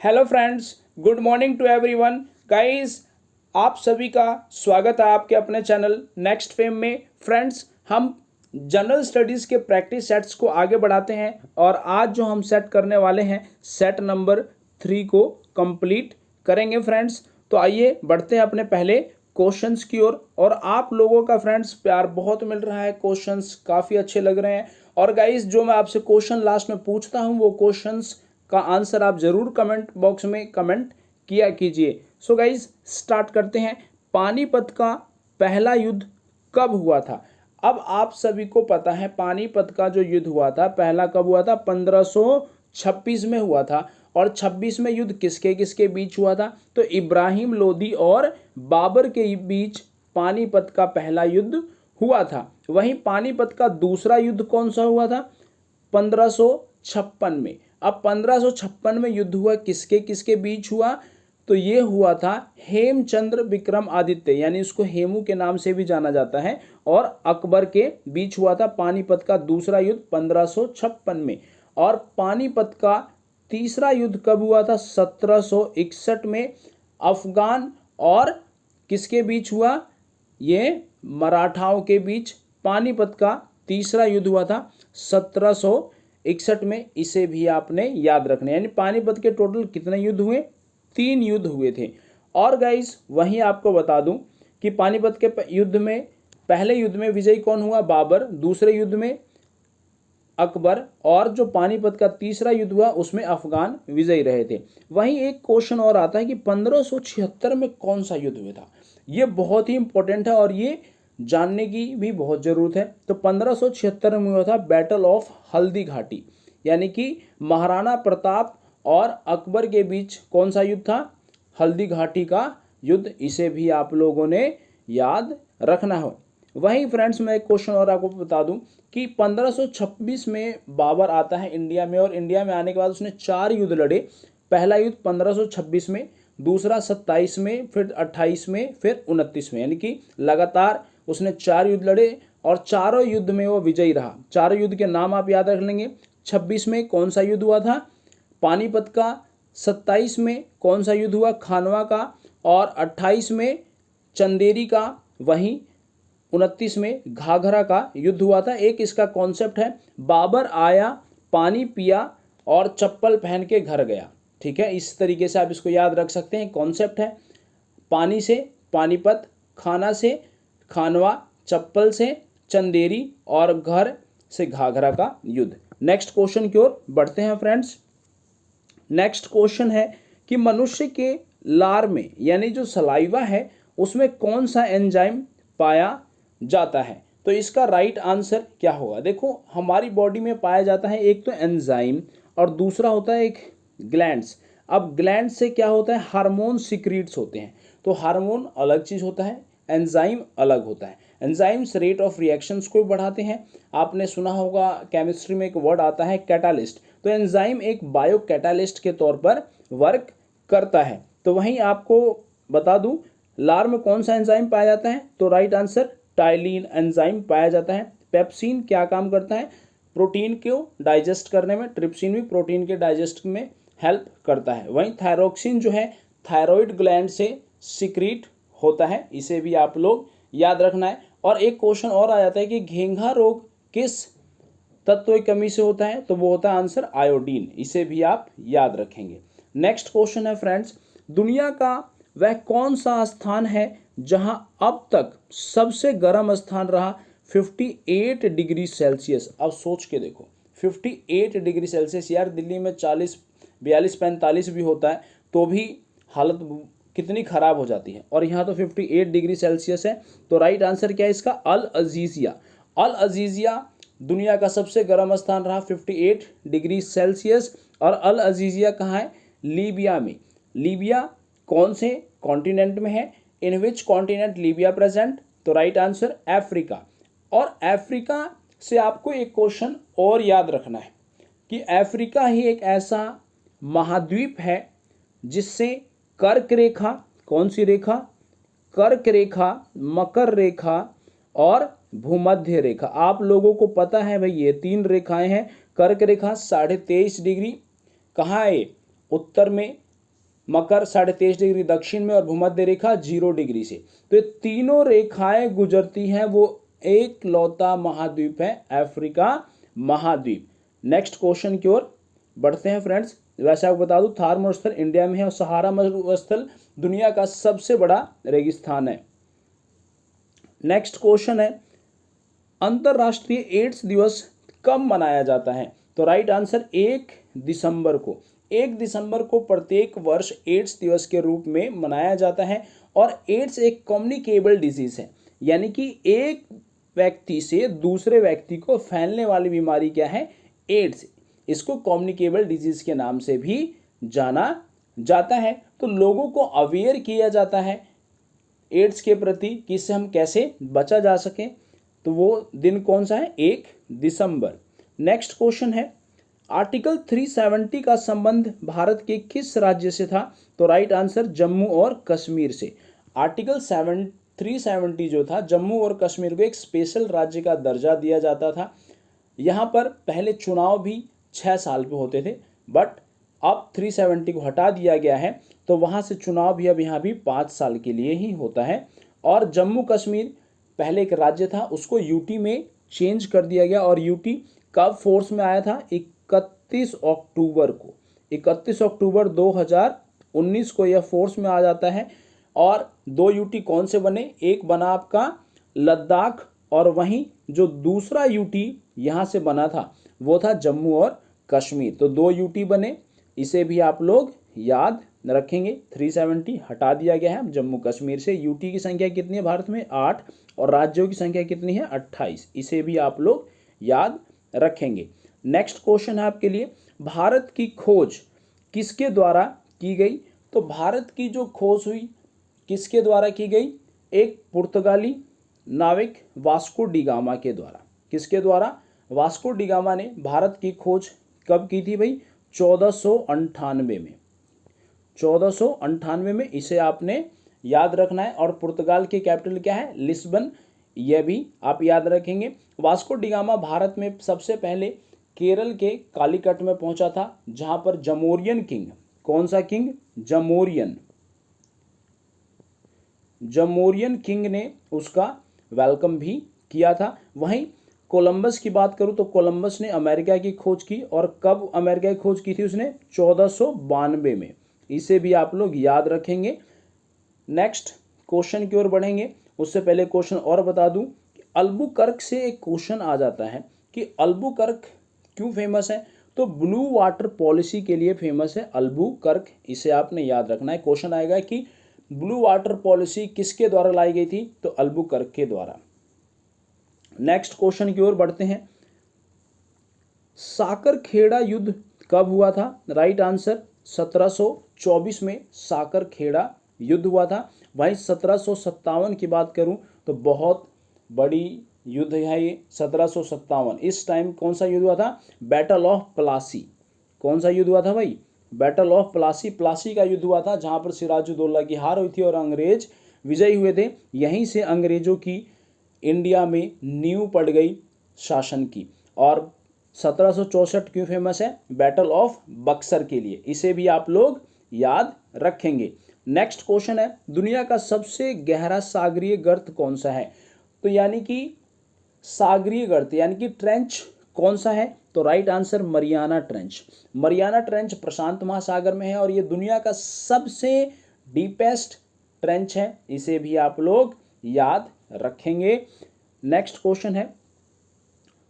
Hello friends, good morning to everyone. Guys, आप सभी का स्वागत है आपके अपने चैनल नेक्स्ट फेम में। फ्रेंड्स, हम जनरल स्टडीज़ के प्रैक्टिस सेट्स को आगे बढ़ाते हैं और आज जो हम सेट करने वाले हैं सेट नंबर 3 को कंप्लीट करेंगे फ्रेंड्स। तो आइए बढ़ते हैं अपने पहले क्वेश्चंस की ओर। और आप लोगों का फ्रेंड्स प्यार बहुत मिल रहा है, क्वेश्चंस काफ़ी अच्छे लग रहे हैं। और गाइस, जो मैं आपसे क्वेश्चन लास्ट में पूछता हूं वो क्वेश्चंस का आंसर आप जरूर कमेंट बॉक्स में कमेंट किया कीजिए। सो गाइज, स्टार्ट करते हैं। पानीपत का पहला युद्ध कब हुआ था? अब आप सभी को पता है पानीपत का जो युद्ध हुआ था पहला कब हुआ था? 1526 में हुआ था। और 26 में युद्ध किसके किसके बीच हुआ था? तो इब्राहिम लोदी और बाबर के बीच पानीपत का पहला युद्ध हुआ था। वहीं पानीपत का दूसरा युद्ध कौन सा हुआ था? 1556 में। अब 1556 में युद्ध हुआ किसके किसके बीच हुआ? तो ये हुआ था हेमचंद्र विक्रम आदित्य, यानी उसको हेमू के नाम से भी जाना जाता है, और अकबर के बीच हुआ था पानीपत का दूसरा युद्ध 1556 में। और पानीपत का तीसरा युद्ध कब हुआ था? 1761 में। अफगान और किसके बीच हुआ? ये मराठाओं के बीच पानीपत का तीसरा युद्ध हुआ था 1761 में। इसे भी आपने याद रखना है। यानी पानीपत के टोटल कितने युद्ध हुए? 3 युद्ध हुए थे। और गाइस, वहीं आपको बता दूं कि पानीपत के युद्ध में पहले युद्ध में विजयी कौन हुआ? बाबर। दूसरे युद्ध में अकबर। और जो पानीपत का तीसरा युद्ध हुआ उसमें अफगान विजयी रहे थे। वहीं एक क्वेश्चन और आता है कि 1576 में कौन सा युद्ध हुआ था? ये बहुत ही इंपॉर्टेंट है और ये जानने की भी बहुत ज़रूरत है। तो 1576 में हुआ था बैटल ऑफ हल्दी घाटी, यानी कि महाराणा प्रताप और अकबर के बीच कौन सा युद्ध था? हल्दी घाटी का युद्ध। इसे भी आप लोगों ने याद रखना है। वहीं फ्रेंड्स, मैं एक क्वेश्चन और आपको बता दूं कि 1526 में बाबर आता है इंडिया में, और इंडिया में आने के बाद उसने 4 युद्ध लड़े। पहला युद्ध 1526 में, दूसरा 27 में, फिर 28 में, फिर 29 में, यानी कि लगातार उसने 4 युद्ध लड़े और चारों युद्ध में वो विजयी रहा। चारों युद्ध के नाम आप याद रख लेंगे। 26 में कौन सा युद्ध हुआ था? पानीपत का। 27 में कौन सा युद्ध हुआ? खानवा का। और 28 में चंदेरी का। वहीं 29 में घाघरा का युद्ध हुआ था। एक इसका कॉन्सेप्ट है, बाबर आया, पानी पिया और चप्पल पहन के घर गया। ठीक है, इस तरीके से आप इसको याद रख सकते हैं। कॉन्सेप्ट है पानी से पानीपत, खाना से खानवा, चप्पल से चंदेरी और घर से घाघरा का युद्ध। नेक्स्ट क्वेश्चन की ओर बढ़ते हैं फ्रेंड्स। नेक्स्ट क्वेश्चन है कि मनुष्य के लार में, यानी जो सलाइवा है, उसमें कौन सा एंजाइम पाया जाता है? तो इसका राइट आंसर क्या होगा? देखो, हमारी बॉडी में पाया जाता है एक तो एंजाइम और दूसरा होता है एक ग्लैंड्स। अब ग्लैंड्स से क्या होता है? हार्मोन सिक्रीट्स होते हैं। तो हार्मोन अलग चीज़ होता है, एंजाइम अलग होता है। एंजाइम्स रेट ऑफ रिएक्शंस को बढ़ाते हैं। आपने सुना होगा केमिस्ट्री में एक वर्ड आता है कैटालिस्ट। तो एंजाइम एक बायो कैटालिस्ट के तौर पर वर्क करता है। तो वहीं आपको बता दूं, लार में कौन सा एंजाइम पाया जाता है? तो राइट आंसर टाइलिन एंजाइम पाया जाता है। पेप्सिन क्या काम करता है? प्रोटीन को डाइजेस्ट करने में। ट्रिप्सिन भी प्रोटीन के डाइजेस्ट में हेल्प करता है। वहीं थायरोक्सिन जो है थायराइड ग्लैंड से सिक्रीट होता है। इसे भी आप लोग याद रखना है। और एक क्वेश्चन और आ जाता है कि घेंघा रोग किस तत्व की कमी से होता है? तो वो होता है आंसर आयोडीन। इसे भी आप याद रखेंगे। नेक्स्ट क्वेश्चन है फ्रेंड्स, दुनिया का वह कौन सा स्थान है जहां अब तक सबसे गर्म स्थान रहा 58 डिग्री सेल्सियस? अब सोच के देखो, 58 डिग्री सेल्सियस। यार, दिल्ली में 40, 42, 45 भी होता है तो भी हालत कितनी ख़राब हो जाती है, और यहाँ तो 58 डिग्री सेल्सियस है। तो राइट आंसर क्या है इसका? अल अजीज़िया। अल अजीज़िया दुनिया का सबसे गर्म स्थान रहा 58 डिग्री सेल्सियस। और अल अजीज़िया कहाँ है? लीबिया में। लीबिया कौन से कॉन्टिनेंट में है? इन विच कॉन्टिनेंट लीबिया प्रेजेंट? तो राइट आंसर अफ्रीका। और अफ्रीका से आपको एक क्वेश्चन और याद रखना है कि अफ्रीका ही एक ऐसा महाद्वीप है जिससे कर्क रेखा, कौन सी रेखा? कर्क रेखा, मकर रेखा और भूमध्य रेखा। आप लोगों को पता है भाई, ये 3 रेखाएं हैं। कर्क रेखा 23.5 डिग्री कहाँ है? उत्तर में। मकर 23.5 डिग्री दक्षिण में और भूमध्य रेखा 0 डिग्री से। तो ये तीनों रेखाएं गुजरती हैं, वो एक लौता महाद्वीप है अफ्रीका महाद्वीप। नेक्स्ट क्वेश्चन की ओर बढ़ते हैं फ्रेंड्स। वैसे आपको बता दूं थार मरुस्थल इंडिया में है और सहारा मरुस्थल दुनिया का सबसे बड़ा रेगिस्तान है। नेक्स्ट क्वेश्चन है अंतरराष्ट्रीय एड्स दिवस कब मनाया जाता है? तो राइट आंसर 1 दिसंबर को। 1 दिसंबर को प्रत्येक वर्ष एड्स दिवस के रूप में मनाया जाता है। और एड्स एक कम्युनिकेबल डिजीज है, यानी कि एक व्यक्ति से दूसरे व्यक्ति को फैलने वाली बीमारी क्या है? एड्स। इसको कम्युनिकेबल डिजीज के नाम से भी जाना जाता है। तो लोगों को अवेयर किया जाता है एड्स के प्रति कि इससे हम कैसे बचा जा सके। तो वो दिन कौन सा है? 1 दिसंबर। नेक्स्ट क्वेश्चन है आर्टिकल 370 का संबंध भारत के किस राज्य से था? तो राइट आंसर जम्मू और कश्मीर से। आर्टिकल 370 जो था, जम्मू और कश्मीर को एक स्पेशल राज्य का दर्जा दिया जाता था। यहाँ पर पहले चुनाव भी 6 साल पे होते थे, बट अब 370 को हटा दिया गया है, तो वहाँ से चुनाव भी अब यहाँ भी 5 साल के लिए ही होता है। और जम्मू कश्मीर पहले एक राज्य था, उसको यूटी में चेंज कर दिया गया। और यूटी कब फोर्स में आया था? 31 अक्टूबर को। 31 अक्टूबर 2019 को यह फोर्स में आ जाता है। और 2 यूटी कौन से बने? एक बना आपका लद्दाख, और वहीं जो दूसरा यूटी यहाँ से बना था वो था जम्मू और कश्मीर। तो 2 यूटी बने, इसे भी आप लोग याद रखेंगे। 370 हटा दिया गया है जम्मू कश्मीर से। यूटी की संख्या कितनी है भारत में? 8। और राज्यों की संख्या कितनी है? 28। इसे भी आप लोग याद रखेंगे। नेक्स्ट क्वेश्चन है आपके लिए भारत की खोज किसके द्वारा की गई? तो भारत की जो खोज हुई किसके द्वारा की गई? एक पुर्तगाली नाविक वास्को डी गामा के द्वारा। किसके द्वारा? वास्को डी गामा ने भारत की खोज कब की थी भाई? 1498 में। 1498 में, इसे आपने याद रखना है। और पुर्तगाल की कैपिटल क्या है? लिस्बन, यह भी आप याद रखेंगे। वास्को डी गामा भारत में सबसे पहले केरल के कालीकट में पहुंचा था, जहां पर जमोरियन किंग, कौन सा किंग? जमोरियन किंग ने उसका वेलकम भी किया था। वहीं कोलंबस की बात करूं तो कोलंबस ने अमेरिका की खोज की। और कब अमेरिका की खोज की थी उसने? 1492 में। इसे भी आप लोग याद रखेंगे। नेक्स्ट क्वेश्चन की ओर बढ़ेंगे, उससे पहले क्वेश्चन और बता दूं कि अल्बुकर्क से एक क्वेश्चन आ जाता है कि अल्बुकर्क क्यों फेमस है? तो ब्लू वाटर पॉलिसी के लिए फेमस है अल्बुकर्क। इसे आपने याद रखना है। क्वेश्चन आएगा कि ब्लू वाटर पॉलिसी किसके द्वारा लाई गई थी? तो अल्बुकर्क के द्वारा। नेक्स्ट क्वेश्चन की ओर बढ़ते हैं। साकरखेड़ा युद्ध कब हुआ था? राइट आंसर 1724 में साकरखेड़ा युद्ध हुआ था। वहीं 1757 की बात करूं तो बहुत बड़ी युद्ध है ये 1757। इस टाइम कौन सा युद्ध हुआ था? Battle of Plassey. कौन सा युद्ध हुआ था भाई? Battle of Plassey. प्लासी का युद्ध हुआ था, जहां पर सिराजुद्दौला की हार हुई थी और अंग्रेज विजयी हुए थे। यहीं से अंग्रेजों की इंडिया में नींव पड़ गई शासन की। और 1764 क्यों फेमस है? बैटल ऑफ बक्सर के लिए। इसे भी आप लोग याद रखेंगे। नेक्स्ट क्वेश्चन है दुनिया का सबसे गहरा सागरीय गर्त कौन सा है? तो यानी कि सागरीय गर्त यानी कि ट्रेंच कौन सा है? तो right answer Mariana Trench. Mariana Trench प्रशांत महासागर में है और ये दुनिया का सबसे डीपेस्ट ट्रेंच है। इसे भी आप लोग याद रखेंगे। नेक्स्ट क्वेश्चन है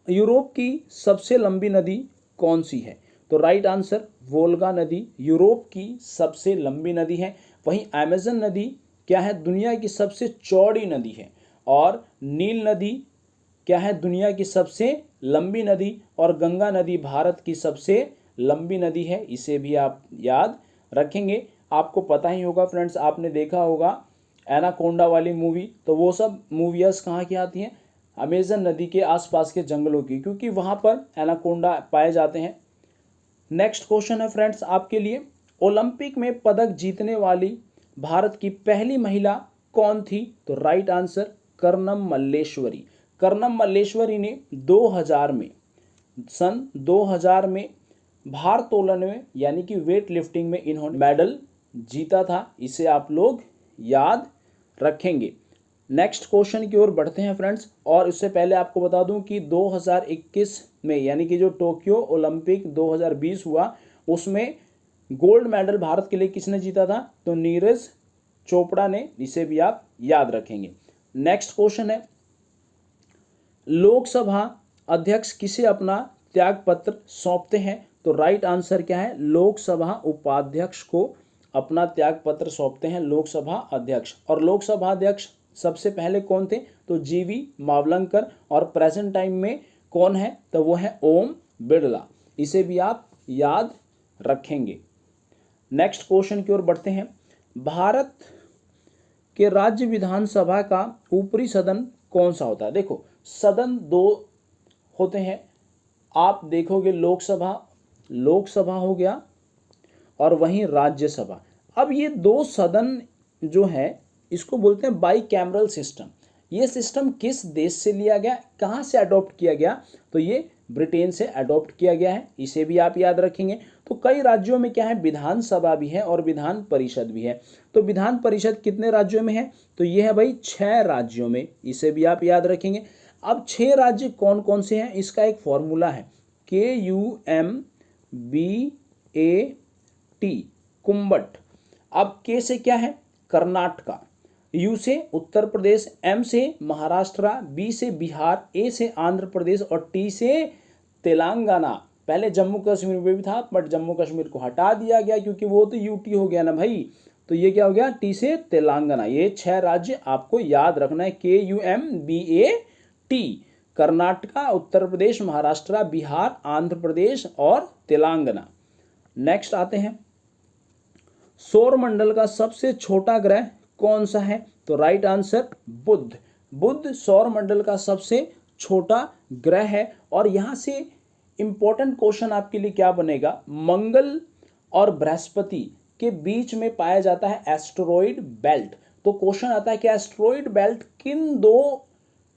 यूरोप की सबसे लंबी नदी कौन सी है? तो राइट आंसर वोल्गा नदी यूरोप की सबसे लंबी नदी है। वहीं अमेजन नदी क्या है? दुनिया की सबसे चौड़ी नदी है। और नील नदी क्या है? दुनिया की सबसे लंबी नदी। और गंगा नदी भारत की सबसे लंबी नदी है। इसे भी आप याद रखेंगे। आपको पता ही होगा फ्रेंड्स, आपने देखा होगा एनाकोंडा वाली मूवी, तो वो सब मूवीज कहाँ की आती हैं? अमेजन नदी के आसपास के जंगलों की, क्योंकि वहाँ पर एनाकोंडा पाए जाते हैं। नेक्स्ट क्वेश्चन है फ्रेंड्स आपके लिए ओलंपिक में पदक जीतने वाली भारत की पहली महिला कौन थी? तो राइट आंसर कर्णम मल्लेश्वरी। कर्णम मल्लेश्वरी ने 2000 में, सन 2000 में भारोत्तोलन में यानी कि वेट लिफ्टिंग में इन्होंने मेडल जीता था, इसे आप लोग याद रखेंगे। नेक्स्ट क्वेश्चन की ओर बढ़ते हैं फ्रेंड्स, और उससे पहले आपको बता दूं कि 2021 में यानी कि जो टोक्यो ओलंपिक 2020 हुआ उसमें गोल्ड मेडल भारत के लिए किसने जीता था, तो नीरज चोपड़ा ने, इसे भी आप याद रखेंगे। नेक्स्ट क्वेश्चन है, लोकसभा अध्यक्ष किसे अपना त्याग पत्र सौंपते हैं, तो राइट आंसर क्या है, लोकसभा उपाध्यक्ष को अपना त्याग पत्र सौंपते हैं लोकसभा अध्यक्ष। और लोकसभा अध्यक्ष सबसे पहले कौन थे, तो जीवी मावलंकर, और प्रेजेंट टाइम में कौन है, तो वो है ओम बिरला, इसे भी आप याद रखेंगे। नेक्स्ट क्वेश्चन की ओर बढ़ते हैं, भारत के राज्य विधानसभा का ऊपरी सदन कौन सा होता है। देखो सदन दो होते हैं, आप देखोगे लोकसभा हो गया और वहीं राज्यसभा। अब ये दो सदन जो है इसको बोलते हैं बाई कैमरल सिस्टम। ये सिस्टम किस देश से लिया गया, कहाँ से अडॉप्ट किया गया, तो ये ब्रिटेन से अडॉप्ट किया गया है, इसे भी आप याद रखेंगे। तो कई राज्यों में क्या है, विधानसभा भी है और विधान परिषद भी है। तो विधान परिषद कितने राज्यों में है, तो ये है भाई 6 राज्यों में, इसे भी आप याद रखेंगे। अब 6 राज्य कौन कौन से हैं, इसका एक फॉर्मूला है, KUMBAT, कुंभट। अब के से क्या है, कर्नाटका, यू से उत्तर प्रदेश, एम से महाराष्ट्र, बी से बिहार, ए से आंध्र प्रदेश और टी से तेलंगाना। पहले जम्मू कश्मीर में भी था बट जम्मू कश्मीर को हटा दिया गया क्योंकि वो तो यूटी हो गया ना भाई, तो ये क्या हो गया, टी से तेलंगाना। ये 6 राज्य आपको याद रखना है, KUMBAT, कर्नाटका, उत्तर प्रदेश, महाराष्ट्र, बिहार, आंध्र प्रदेश और तेलंगाना। नेक्स्ट आते हैं, सौरमंडल का सबसे छोटा ग्रह कौन सा है, तो राइट आंसर बुध। बुध सौरमंडल का सबसे छोटा ग्रह है। और यहां से इंपॉर्टेंट क्वेश्चन आपके लिए क्या बनेगा, मंगल और बृहस्पति के बीच में पाया जाता है एस्टेरॉयड बेल्ट। तो क्वेश्चन आता है कि एस्टेरॉयड बेल्ट किन 2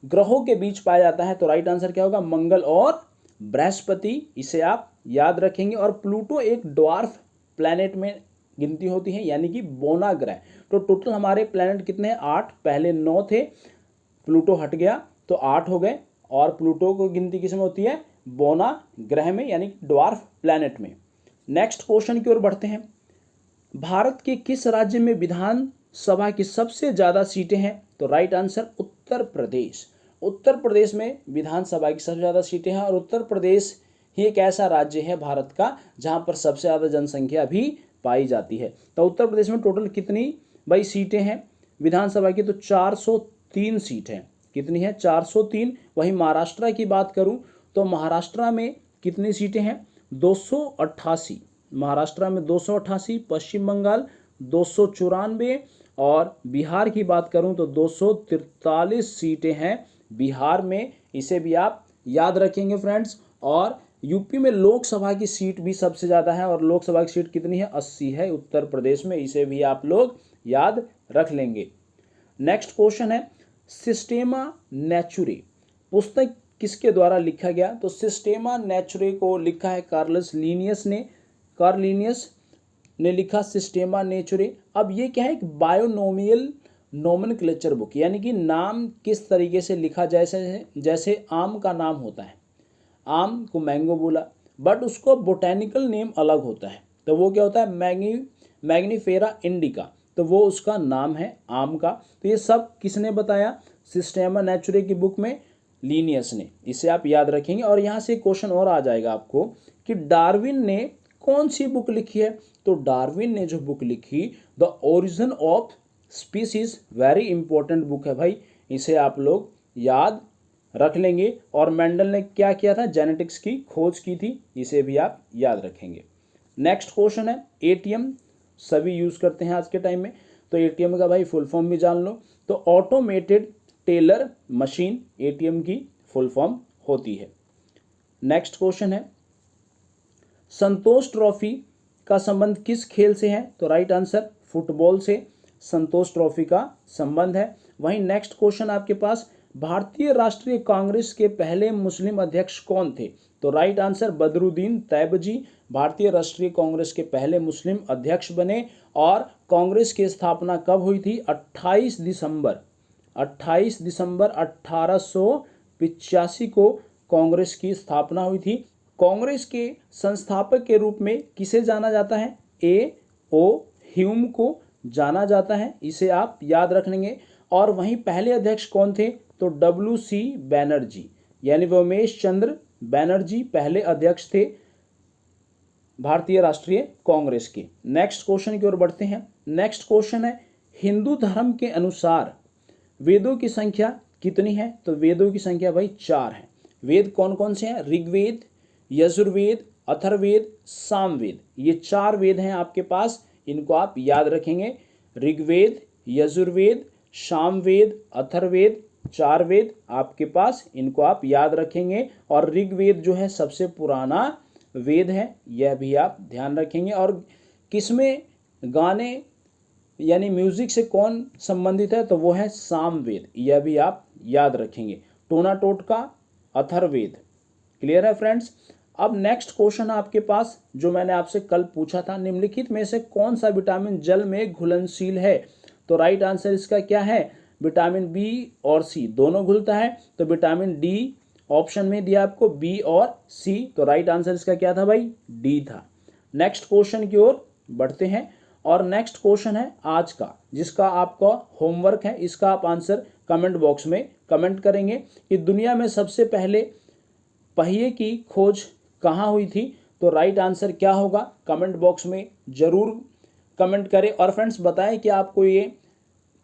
ग्रहों के बीच पाया जाता है, तो राइट आंसर क्या होगा, मंगल और बृहस्पति, इसे आप याद रखेंगे। और प्लूटो एक ड्वार्फ प्लैनेट में गिनती होती है यानी कि बोना ग्रह। तो टोटल हमारे प्लैनेट कितने हैं, 8, पहले 9 थे, प्लूटो हट गया तो 8 हो गए। और प्लूटो को गिनती किसमें होती है, बोना ग्रह में यानी ड्वार्फ प्लैनेट में। नेक्स्ट क्वेश्चन की ओर बढ़ते हैं, भारत के किस राज्य में विधानसभा की सबसे ज्यादा सीटें हैं, तो राइट आंसर उत्तर प्रदेश। उत्तर प्रदेश में विधानसभा की सबसे ज्यादा सीटें हैं और उत्तर प्रदेश ही एक ऐसा राज्य है भारत का जहां पर सबसे ज्यादा जनसंख्या भी पाई जाती है। तो उत्तर प्रदेश में टोटल कितनी भाई सीटें हैं विधानसभा की, तो 403 सीट हैं। कितनी है, 403। वहीं महाराष्ट्र की बात करूं तो महाराष्ट्र में कितनी सीटें हैं, 288। महाराष्ट्र में 288, पश्चिम बंगाल 294 और बिहार की बात करूं तो 243 सीटें हैं बिहार में, इसे भी आप याद रखेंगे फ्रेंड्स। और यूपी में लोकसभा की सीट भी सबसे ज़्यादा है और लोकसभा की सीट कितनी है, 80 है उत्तर प्रदेश में, इसे भी आप लोग याद रख लेंगे। नेक्स्ट क्वेश्चन है, सिस्टेमा नेचुरे पुस्तक किसके द्वारा लिखा गया, तो सिस्टेमा नेचुरे को लिखा है कार्लस लीनियस ने। कार्लिनियस ने लिखा सिस्टेमा नेचुरे। अब ये क्या है, एक बायोनोमियल नोमेनक्लेचर बुक, यानी कि नाम किस तरीके से लिखा जाए, जैसे आम का नाम होता है, आम को मैंगो बोला, बट उसको बोटेनिकल नेम अलग होता है, तो वो क्या होता है, मैग्नीफेरा इंडिका, तो वो उसका नाम है आम का। तो ये सब किसने बताया, सिस्टेमा नेचुरे की बुक में लीनियस ने, इसे आप याद रखेंगे। और यहाँ से क्वेश्चन और आ जाएगा आपको कि डार्विन ने कौन सी बुक लिखी है, तो डार्विन ने जो बुक लिखी the origin of species, very important book है भाई, इसे आप लोग याद रख लेंगे। और मेंडल ने क्या किया था, जेनेटिक्स की खोज की थी, इसे भी आप याद रखेंगे। नेक्स्ट क्वेश्चन है, एटीएम सभी यूज करते हैं आज के टाइम में, तो एटीएम का भाई फुल फॉर्म भी जान लो, तो ऑटोमेटेड टेलर मशीन एटीएम की फुल फॉर्म होती है। नेक्स्ट क्वेश्चन है, संतोष ट्रॉफी का संबंध किस खेल से है, तो राइट आंसर फुटबॉल से संतोष ट्रॉफी का संबंध है। वहीं नेक्स्ट क्वेश्चन आपके पास, भारतीय राष्ट्रीय कांग्रेस के पहले मुस्लिम अध्यक्ष कौन थे, तो राइट आंसर बदरुद्दीन तैयबजी भारतीय राष्ट्रीय कांग्रेस के पहले मुस्लिम अध्यक्ष बने। और कांग्रेस की स्थापना कब हुई थी? 28 दिसंबर 1885 को कांग्रेस की स्थापना हुई थी। कांग्रेस के संस्थापक के रूप में किसे जाना जाता है? A.O. ह्यूम को जाना जाता है, इसे आप याद रख लेंगे। और वहीं पहले अध्यक्ष कौन थे? तो W.C. बैनर्जी यानी उमेश चंद्र बैनर्जी पहले अध्यक्ष थे भारतीय राष्ट्रीय कांग्रेस के। नेक्स्ट क्वेश्चन की ओर बढ़ते हैं। नेक्स्ट क्वेश्चन है, हिंदू धर्म के अनुसार वेदों की संख्या कितनी है? तो वेदों की संख्या भाई 4 है। वेद कौन कौन से हैं? ऋग्वेद, यजुर्वेद, अथर्ववेद, सामवेद, ये 4 वेद हैं आपके पास, इनको आप याद रखेंगे। ऋग्वेद, यजुर्वेद, सामवेद, अथर्ववेद, 4 वेद आपके पास, इनको आप याद रखेंगे। और ऋग्वेद जो है सबसे पुराना वेद है, यह भी आप ध्यान रखेंगे। और किसमें गाने यानी म्यूजिक से कौन संबंधित है? तो वो है सामवेद, यह भी आप याद रखेंगे। टोना टोटका, अथर्ववेद। क्लियर है फ्रेंड्स? अब नेक्स्ट क्वेश्चन आपके पास जो मैंने आपसे कल पूछा था, निम्नलिखित में से कौन सा विटामिन जल में घुलनशील है? तो राइट आंसर इसका क्या है? विटामिन बी और सी दोनों घुलता है। तो विटामिन डी ऑप्शन में दिया आपको, बी और सी, तो राइट आंसर इसका क्या था भाई? डी था। नेक्स्ट क्वेश्चन की ओर बढ़ते हैं। और नेक्स्ट क्वेश्चन है आज का, जिसका आपका होमवर्क है, इसका आप आंसर कमेंट बॉक्स में कमेंट करेंगे कि दुनिया में सबसे पहले पहिए की खोज कहाँ हुई थी? तो राइट आंसर क्या होगा? कमेंट बॉक्स में जरूर कमेंट करें। और फ्रेंड्स बताएं कि आपको ये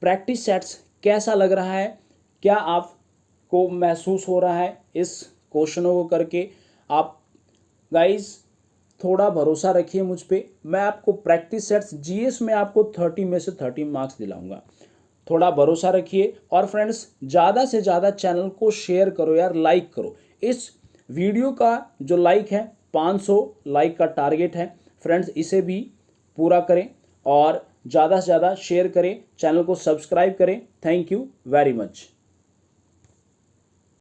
प्रैक्टिस सेट्स कैसा लग रहा है, क्या आपको महसूस हो रहा है इस क्वेश्चनों को करके। आप गाइस थोड़ा भरोसा रखिए मुझ पे, मैं आपको प्रैक्टिस सेट्स जीएस में आपको 30 में से 30 मार्क्स दिलाऊंगा, थोड़ा भरोसा रखिए। और फ्रेंड्स ज़्यादा से ज़्यादा चैनल को शेयर करो यार, लाइक करो। इस वीडियो का जो लाइक है 500 लाइक का टारगेट है फ्रेंड्स, इसे भी पूरा करें और ज़्यादा से ज़्यादा शेयर करें, चैनल को सब्सक्राइब करें। Thank you very much.